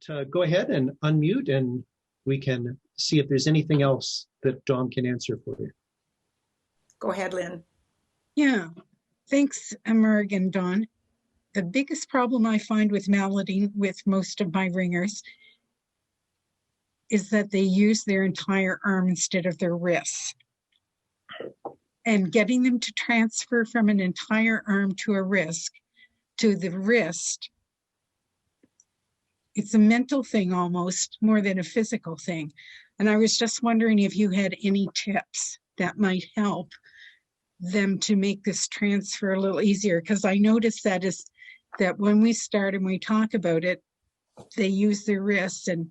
to go ahead and unmute, and we can see if there's anything else that Dom can answer for you. Go ahead, Lynn. Yeah, thanks, Marg and Don. The biggest problem I find with malleting with most of my ringers is that they use their entire arm instead of their wrists. And getting them to transfer from an entire arm to a wrist, it's a mental thing almost more than a physical thing. And I was just wondering if you had any tips that might help them to make this transfer a little easier, because I noticed that when we start and we talk about it, they use their wrists, and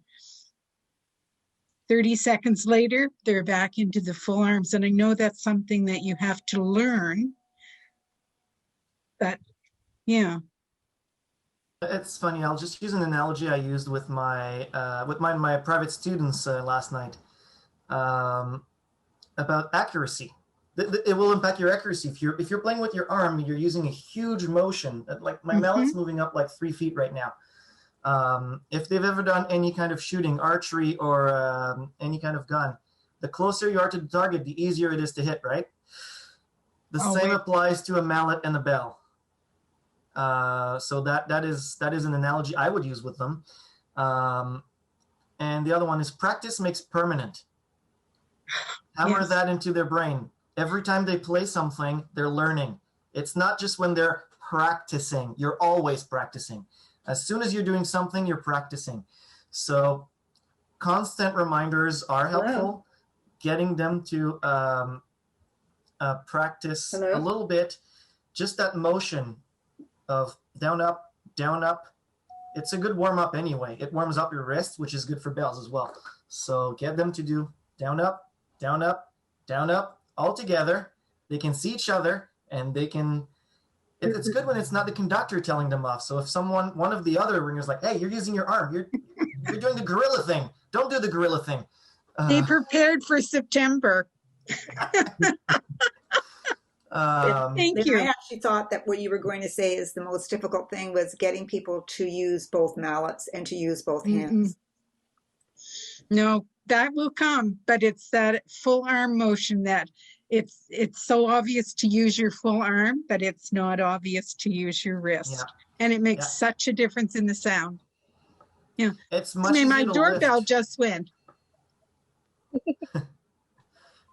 30 seconds later, they're back into the full arms. And I know that's something that you have to learn, but yeah. It's funny. I'll just use an analogy I used with my private students last night about accuracy. It will impact your accuracy. If you're playing with your arm, you're using a huge motion. Like my mallet's moving up like 3 feet right now. If they've ever done any kind of shooting, archery, or any kind of gun, the closer you are to the target, the easier it is to hit, right? The same applies to a mallet and a bell. So that is an analogy I would use with them. And the other one is practice makes permanent. Hammer that into their brain. Every time they play something, they're learning. It's not just when they're practicing. You're always practicing. As soon as you're doing something, you're practicing. So constant reminders are helpful. Hello. Getting them to practice a little bit. Just that motion of down, up, down, up. It's a good warm-up anyway. It warms up your wrist, which is good for bells as well. So get them to do down, up, down, up, down, up, all together. They can see each other, and they can... It's good when it's not the conductor telling them off. So if one of the other ringers like, hey, you're using your arm. You're doing the gorilla thing. Don't do the gorilla thing. Be prepared for September. Thank you. I actually thought that what you were going to say is the most difficult thing was getting people to use both mallets and to use both hands. No, that will come, but it's that full arm motion that it's so obvious to use your full arm, but it's not obvious to use your wrist. And it makes such a difference in the sound. Yeah. It's much easier my to doorbell lift. just went.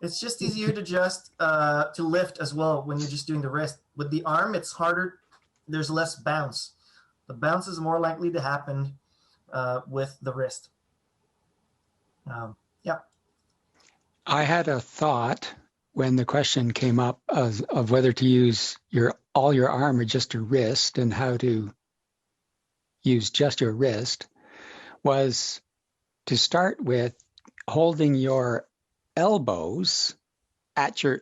It's just easier to to lift as well when you're just doing the wrist. With the arm, it's harder. There's less bounce. The bounce is more likely to happen with the wrist. I had a thought when the question came up of whether to use all your arm or just your wrist, and how to use just your wrist, was to start with holding your elbows at your,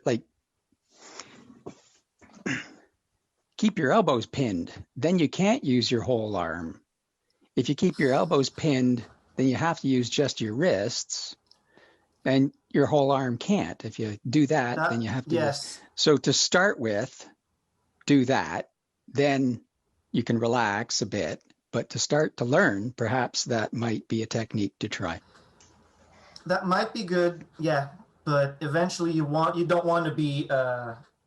keep your elbows pinned. Then you can't use your whole arm. If you keep your elbows pinned, then you have to use just your wrists, and your whole arm can't. If you do that, then you have to use. So to start with, do that. Then you can relax a bit. But to start to learn, perhaps that might be a technique to try. That might be good, yeah. But eventually you don't want to be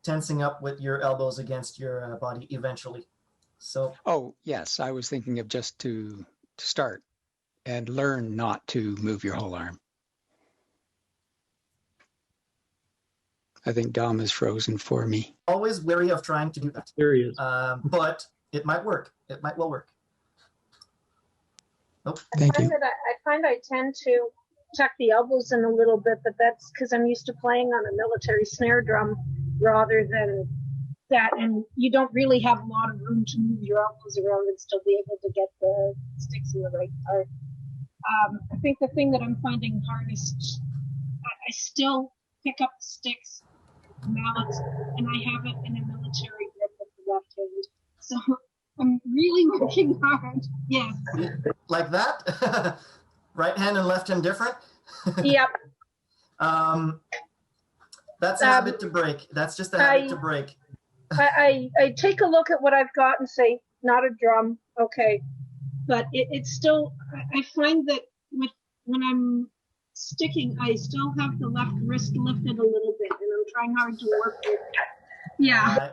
tensing up with your elbows against your body eventually. So. Oh, yes. I was thinking of just to start and learn not to move your whole arm. I think Dom is frozen for me. Always wary of trying to do that. There he is. But it might work. It might well work. Nope. Thank you. I find I tend to tuck the elbows in a little bit, but that's because I'm used to playing on a military snare drum rather than that. And you don't really have a lot of room to move your elbows around and still be able to get the sticks in the right part. I think the thing that I'm finding hardest, I still pick up the sticks, mallets, and I have it in a military grip with the left hand. So I'm really working hard. Yes. Like that? Right hand and left hand different? Yep. That's a habit to break. That's just a habit to break. I take a look at what I've got and say, not a drum. Okay. but it's still, I find that when I'm sticking, I still have the left wrist lifted a little bit, and I'm trying hard to work with it. Yeah.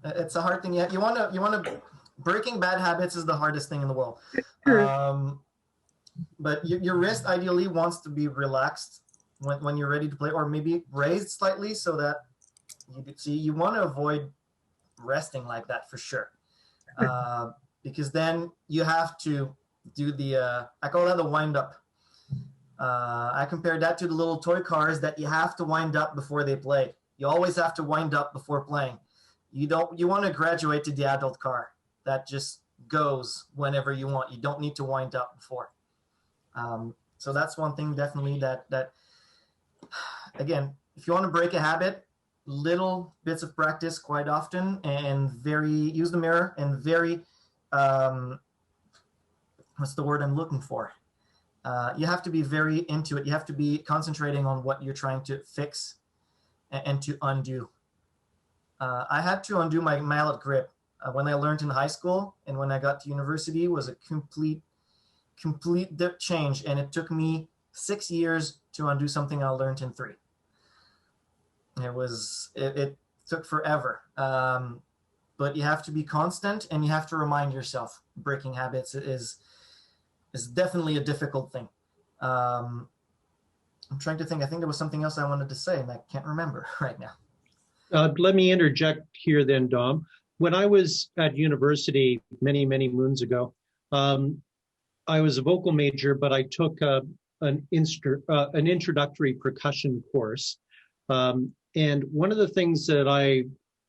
It's a hard thing. You want to breaking bad habits is the hardest thing in the world. But your wrist ideally wants to be relaxed when you're ready to play, or maybe raised slightly so that you want to avoid resting like that for sure. Because then you have to do I call that the wind up. I compared that to the little toy cars that you have to wind up before they play. You always have to wind up before playing. You want to graduate to the adult car that just goes whenever you want. You don't need to wind up before. So that's one thing definitely that again, if you want to break a habit, little bits of practice quite often, and use the mirror, and very what's the word I'm looking for? You have to be very into it. You have to be concentrating on what you're trying to fix and to undo. I had to undo my mallet grip when I learned in high school, and when I got to university was a complete dip change, and it took me 6 years to undo something I learned in 3. It took forever, but you have to be constant, and you have to remind yourself. Breaking habits is definitely a difficult thing. I'm trying to think. I think there was something else I wanted to say, and I can't remember right now. Let me interject here then, Dom. When I was at university many, many moons ago, I was a vocal major, but I took an introductory percussion course. And one of the things that I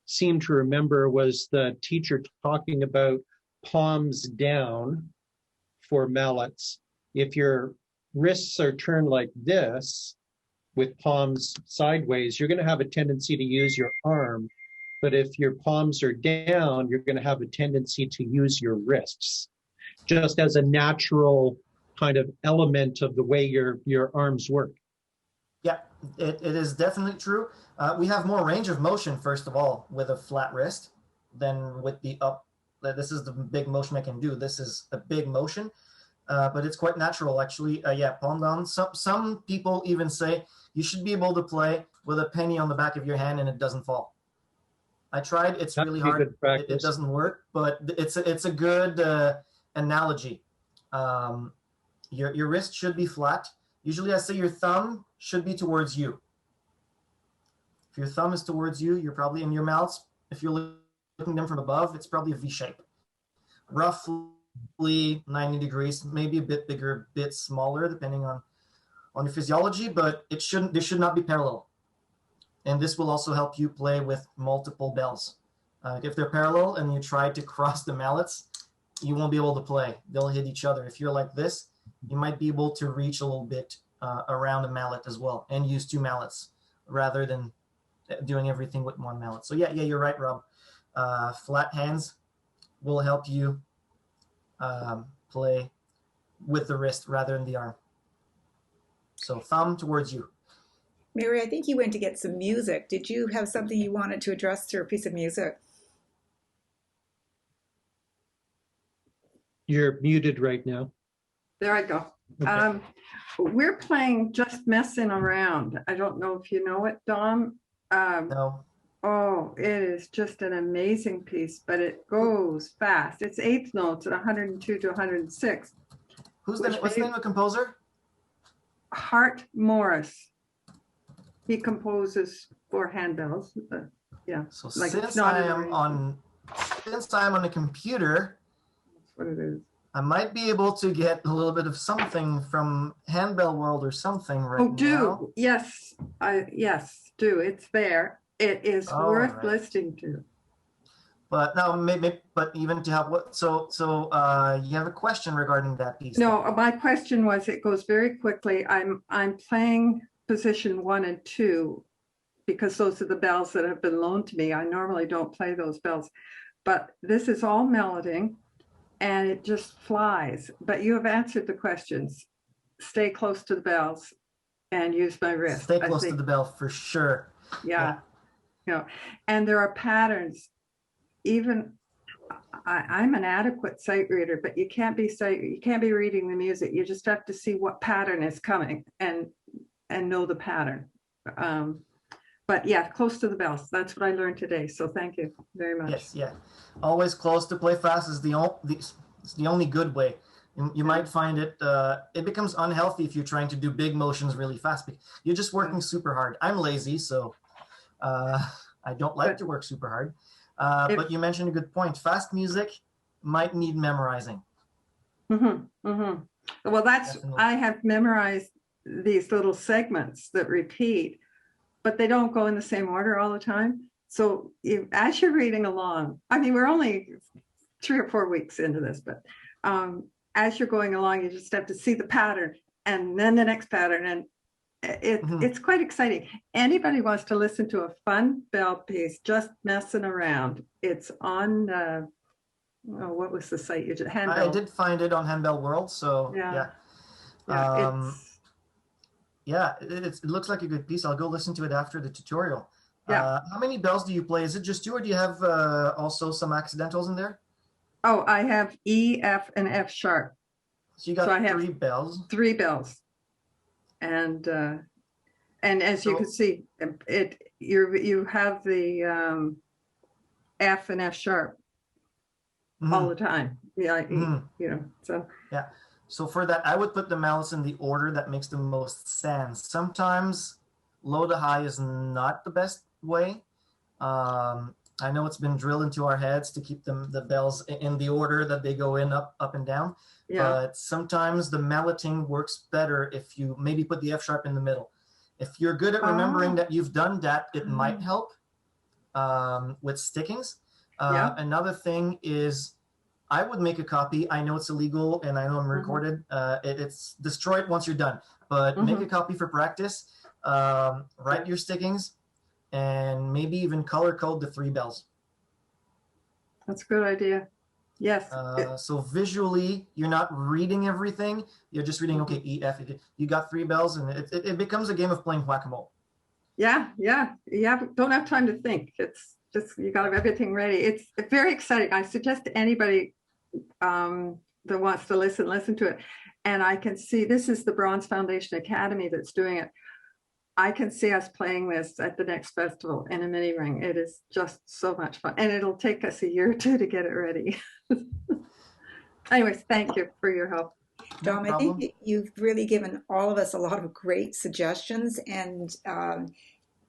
seem to remember was the teacher talking about palms down for mallets. If your wrists are turned like this, with palms sideways, you're going to have a tendency to use your arm. But if your palms are down, you're going to have a tendency to use your wrists, just as a natural kind of element of the way your arms work. Yeah, it is definitely true. We have more range of motion, first of all, with a flat wrist than with the up. This is the big motion I can do. This is a big motion, but it's quite natural, actually. Yeah, palm down. Some people even say you should be able to play with a penny on the back of your hand and it doesn't fall. I tried. It's really hard. It doesn't work, but it's a good analogy. Your wrist should be flat. Usually I say your thumb should be towards you. If your thumb is towards you, you're probably in your mouth. If you're looking them from above, it's probably a V shape. Roughly 90 degrees, maybe a bit bigger, a bit smaller, depending on your physiology, but they should not be parallel. And this will also help you play with multiple bells. If they're parallel and you try to cross the mallets, you won't be able to play. They'll hit each other. If you're like this, you might be able to reach a little bit around a mallet as well and use 2 mallets rather than doing everything with 1 mallet. So yeah, you're right, Rob. Flat hands will help you play with the wrist rather than the arm. So thumb towards you. Mary, I think you went to get some music. Did you have something you wanted to address through a piece of music? You're muted right now. There I go. Okay. We're playing Just Messing Around. I don't know if you know it, Dom. No. Oh, it is just an amazing piece, but it goes fast. It's 8th notes at 102 to 106. What's the name of the composer? Hart Morris. He composes for handbells. Yeah. So like since I am on the computer, that's what it is. I might be able to get a little bit of something from Handbell World or something right now. Do. Yes. Yes, do. It's there. It is worth right. listening to. But now, but even to help, so you have a question regarding that piece? No, my question was, it goes very quickly. I'm playing position 1 and 2 because those are the bells that have been loaned to me. I normally don't play those bells, but this is all meloding and it just flies. But you have answered the questions. Stay close to the bells and use my wrist. Stay close to the bell for sure. Yeah. You know, and there are patterns. Even I'm an adequate sight reader, but you can't be reading the music. You just have to see what pattern is coming and know the pattern. But yeah, close to the bells. That's what I learned today. So thank you very much. Yes, yeah. Always close to play fast is the only good way. You might find it becomes unhealthy if you're trying to do big motions really fast. You're just working super hard. I'm lazy, so I don't like to work super hard. But you mentioned a good point. Fast music might need memorizing. Well, Definitely. I have memorized these little segments that repeat, but they don't go in the same order all the time. So as you're reading along, I mean, we're only 3 or 4 weeks into this, but as you're going along, you just have to see the pattern and then the next pattern. And it's quite exciting. Anybody wants to listen to a fun bell piece, just messing around. It's on, what was the site? Handbell. I did find it on Handbell World, so yeah. It looks like a good piece. I'll go listen to it after the tutorial. Yeah. How many bells do you play? Is it just 2, or do you have also some accidentals in there? Oh, I have E, F, and F sharp. So you got So I have 3 bells. 3 bells. And as you can see, you have the F and F sharp all the time. Yeah, so. Yeah. So for that, I would put the mallets in the order that makes the most sense. Sometimes low to high is not the best way. I know it's been drilled into our heads to keep the bells in the order that they go in, up and down. Yeah. But sometimes the malleting works better if you maybe put the F sharp in the middle. If you're good at remembering that you've done that, it might help with stickings. Another thing is, I would make a copy. I know it's illegal and I know I'm recorded. It's destroyed once you're done. But make a copy for practice. Write your stickings and maybe even color code the 3 bells. That's a good idea. Yes. So visually, you're not reading everything. You're just reading, okay, E, F. You got 3 bells, and it becomes a game of playing whack-a-mole. Yeah. You don't have time to think. It's just, you got everything ready. It's very exciting. I suggest to anybody that wants to listen to it. And I can see, this is the Bronze Foundation Academy that's doing it. I can see us playing this at the next festival in a mini ring. It is just so much fun. And it'll take us a year or 2 to get it ready. Anyways, thank you for your help. Dom, I think you've really given all of us a lot of great suggestions, and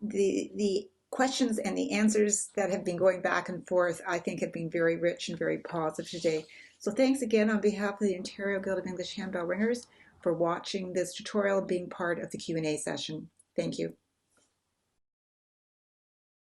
the questions and the answers that have been going back and forth, I think, have been very rich and very positive today. So thanks again on behalf of the Ontario Guild of English Handbell Ringers for watching this tutorial, being part of the Q&A session. Thank you.